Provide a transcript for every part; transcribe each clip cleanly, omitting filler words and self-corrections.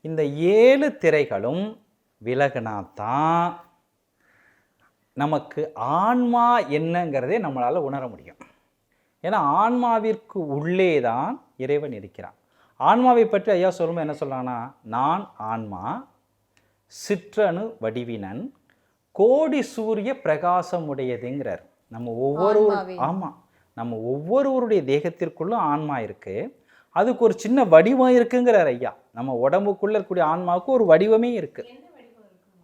இந்த 7 திரைகளும் விலகினாதான் நமக்கு ஆன்மா என்னங்கிறதே நம்மளால் உணர முடியும். ஏன்னா ஆன்மாவிற்கு உள்ளே தான் இறைவன் இருக்கிறான். ஆன்மாவை பற்றி ஐயா சொல்லும்போது என்ன சொல்கிறான்னா, நான் ஆன்மா, சிற்றணு வடிவினன், கோடி சூரிய பிரகாசம் உடையதுங்கிறார். நம்ம ஒவ்வொருவருடைய தேகத்திற்குள்ளும் ஆன்மா இருக்குது. அதுக்கு ஒரு சின்ன வடிவம் இருக்குங்கிறார் ஐயா. நம்ம உடம்புக்குள்ளே இருக்கக்கூடிய ஆன்மாவுக்கு ஒரு வடிவமே இருக்குது.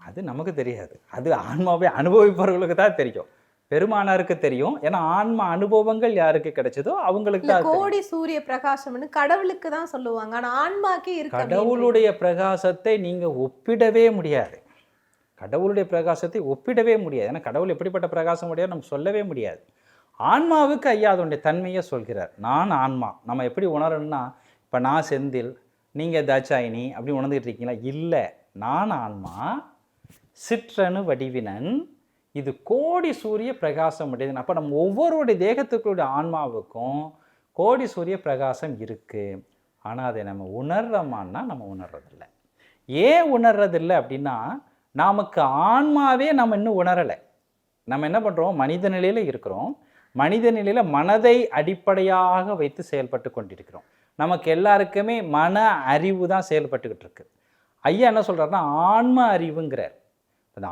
அது நமக்கு தெரியாது. அது ஆன்மாவை அனுபவிப்பவர்களுக்கு தான் தெரியும். பெருமானாருக்கு தெரியும். ஏன்னா ஆன்மா அனுபவங்கள் யாருக்கு கிடைச்சதோ அவங்களுக்கு தான். கோடி சூரிய பிரகாசம்னு கடவுளுக்கு தான் சொல்லுவாங்க. ஆனால் ஆன்மாக்கே இருக்கு. கடவுளுடைய பிரகாசத்தை நீங்கள் ஒப்பிடவே முடியாது. கடவுளுடைய பிரகாசத்தை ஒப்பிடவே முடியாது. ஏன்னா கடவுள் எப்படிப்பட்ட பிரகாசம் முடியாது நம்ம சொல்லவே முடியாது. ஆன்மாவுக்கு ஐயா அதனுடைய தன்மையை சொல்கிறார். நான் ஆன்மா. நம்ம எப்படி உணரணும்னா, இப்போ நான் செந்தில், நீங்கள் தாட்சாயினி அப்படி உணர்ந்துட்டு இருக்கீங்களா? இல்லை, நான் ஆன்மா, சிற்றணு வடிவினன், இது கோடி சூரிய பிரகாசம் உடையது. அப்போ நம்ம ஒவ்வொருடைய தேகத்துக்குடைய ஆன்மாவுக்கும் கோடி சூரிய பிரகாசம் இருக்குது. ஆனால் அதை நம்ம உணர்றோமான்னா நம்ம உணர்றதில்லை. ஏன் உணர்றதில்லை அப்படின்னா, நமக்கு ஆன்மாவே நம்ம இன்னும் உணரலை. நம்ம என்ன பண்ணுறோம், மனித நிலையில் இருக்கிறோம். மனித நிலையில் மனதை அடிப்படையாக வைத்து செயல்பட்டு கொண்டிருக்கிறோம். நமக்கு எல்லாருக்குமே மன அறிவு தான் செயல்பட்டுக்கிட்டு இருக்கு. ஐயா என்ன சொல்கிறாருன்னா, ஆன்ம அறிவுங்கிறார்.